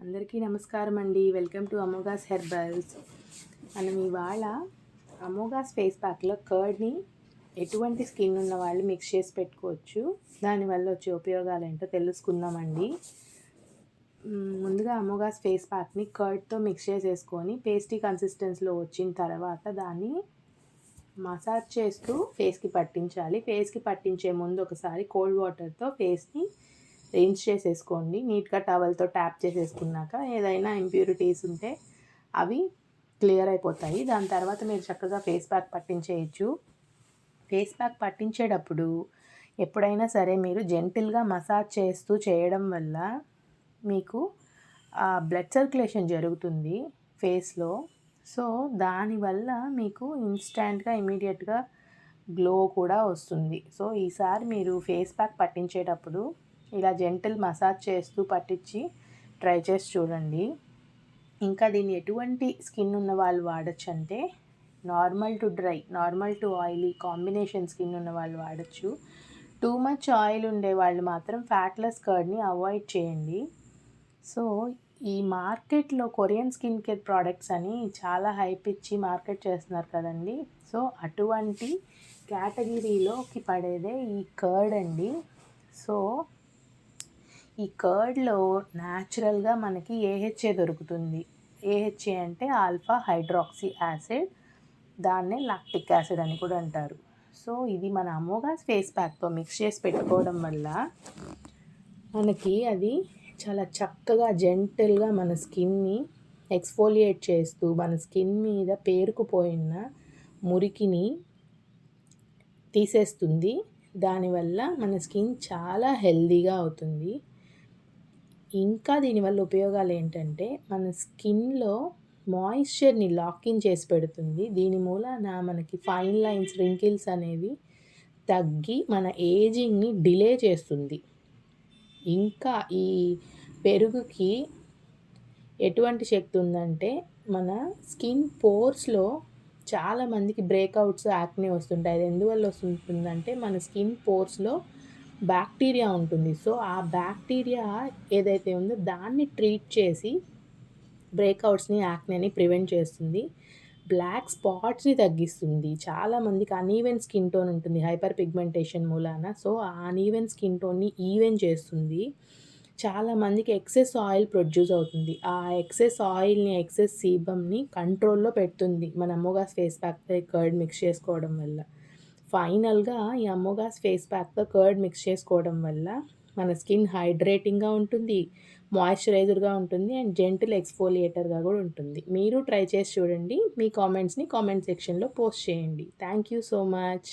అందరికీ నమస్కారం అండి. Welcome to Amogha's herbals. మనం ఇవాళ అమోఘాస్ ఫేస్ ప్యాక్లో కర్డ్ని ఎటువంటి స్కిన్ ఉన్న వాళ్ళు మిక్స్ చేసి పెట్టుకోవచ్చు, దానివల్ల వచ్చే ఉపయోగాలు ఏంటో తెలుసుకుందామండి. ముందుగా అమోఘాస్ ఫేస్ ప్యాక్ని కర్డ్తో మిక్స్ చేసేసుకొని పేస్టీ కన్సిస్టెన్సీలో వచ్చిన తర్వాత దాన్ని మసాజ్ చేస్తూ ఫేస్కి పట్టించాలి. ఫేస్కి పట్టించే ముందు ఒకసారి కోల్డ్ వాటర్తో ఫేస్ని రిన్స్ చేసేసుకోండి. నీట్గా టవల్తో ట్యాప్ చేసేసుకున్నాక ఏదైనా ఇంప్యూరిటీస్ ఉంటే అవి క్లియర్ అయిపోతాయి. దాని తర్వాత మీరు చక్కగా ఫేస్ ప్యాక్ పట్టించేయచ్చు. ఫేస్ ప్యాక్ పట్టించేటప్పుడు ఎప్పుడైనా సరే మీరు జెంటిల్గా మసాజ్ చేస్తూ చేయడం వల్ల మీకు బ్లడ్ సర్క్యులేషన్ జరుగుతుంది ఫేస్లో. సో దానివల్ల మీకు ఇన్స్టెంట్గా ఇమీడియట్గా గ్లో కూడా వస్తుంది. సో ఈసారి మీరు ఫేస్ ప్యాక్ పట్టించేటప్పుడు ఇలా జెంటిల్ మసాజ్ చేస్తూ పట్టించి ట్రై చేసి చూడండి. ఇంకా దీన్ని ఎటువంటి స్కిన్ ఉన్న వాళ్ళు వాడచ్చు అంటే normal to dry, normal to oily combination skin ఉన్న వాళ్ళు వాడచ్చు. టూ మచ్ ఆయిల్ ఉండే వాళ్ళు మాత్రం ఫ్యాట్లెస్ కర్డ్ని అవాయిడ్ చేయండి. సో ఈ మార్కెట్లో కొరియన్ స్కిన్ కేర్ ప్రోడక్ట్స్ అని చాలా హైప్ ఇచ్చి మార్కెట్ చేస్తున్నారు కదండి. సో అటువంటి కేటగిరీలోకి పడేదే ఈ కర్డ్ అండి. సో ఈ కర్డ్లో న్యాచురల్గా మనకి ఏహెచ్ఏ దొరుకుతుంది. ఏహెచ్ఏ అంటే ఆల్ఫా హైడ్రాక్సీ యాసిడ్, దాన్నే లాక్టిక్ యాసిడ్ అని కూడా అంటారు. సో ఇది మన అమోఘాస్ ఫేస్ ప్యాక్తో మిక్స్ చేసి పెట్టుకోవడం వల్ల మనకి అది చాలా చక్కగా జెంటిల్గా మన స్కిన్ని ఎక్స్ఫోలియేట్ చేస్తూ మన స్కిన్ మీద పేరుకుపోయిన మురికిని తీసేస్తుంది. దానివల్ల మన స్కిన్ చాలా హెల్దీగా అవుతుంది. ఇంకా దీనివల్ల ఉపయోగాలు ఏంటంటే మన స్కిన్లో మాయిశ్చర్ని లాకింగ్ చేసి పెడుతుంది. దీని మూలాన మనకి ఫైన్ లైన్స్, రింకిల్స్ అనేవి తగ్గి మన ఏజింగ్ని డిలే చేస్తుంది. ఇంకా ఈ పెరుగుకి ఎటువంటి శక్తి ఉందంటే మన స్కిన్ పోర్స్లో చాలామందికి బ్రేక్అవుట్స్, యాక్నే వస్తుంటాయి. అది ఎందువల్ల వస్తుందంటే మన స్కిన్ పోర్స్లో బ్యాక్టీరియా ఉంటుంది. సో ఆ బ్యాక్టీరియా ఏదైతే ఉందో దాన్ని ట్రీట్ చేసి బ్రేక్అవుట్స్ని, యాక్నేని ప్రివెంట్ చేస్తుంది. బ్లాక్ స్పాట్స్ని తగ్గిస్తుంది. చాలామందికి అనీవెన్ స్కిన్ టోన్ ఉంటుంది హైపర్ పిగ్మెంటేషన్ మూలాన. సో ఆ అనీవెన్ స్కిన్ టోన్ని ఈవెన్ చేస్తుంది. చాలామందికి ఎక్సెస్ ఆయిల్ ప్రొడ్యూస్ అవుతుంది. ఆ ఎక్సెస్ ఆయిల్ని, ఎక్సెస్ సీబమ్ని కంట్రోల్లో పెడుతుంది మన అమోఘాస్ ఫేస్ ప్యాక్తో కర్డ్ మిక్స్ చేసుకోవడం వల్ల. ఫైనల్గా ఈ అమోఘాస్ ఫేస్ ప్యాక్తో కర్డ్ మిక్స్ చేసుకోవడం వల్ల మన స్కిన్ హైడ్రేటింగ్గా ఉంటుంది, మాయిశ్చరైజర్గా ఉంటుంది అండ్ జెంటిల్ ఎక్స్ఫోలియేటర్గా కూడా ఉంటుంది. మీరు ట్రై చేసి చూడండి. మీ కామెంట్స్ని కామెంట్ సెక్షన్లో పోస్ట్ చేయండి. Thank you so much.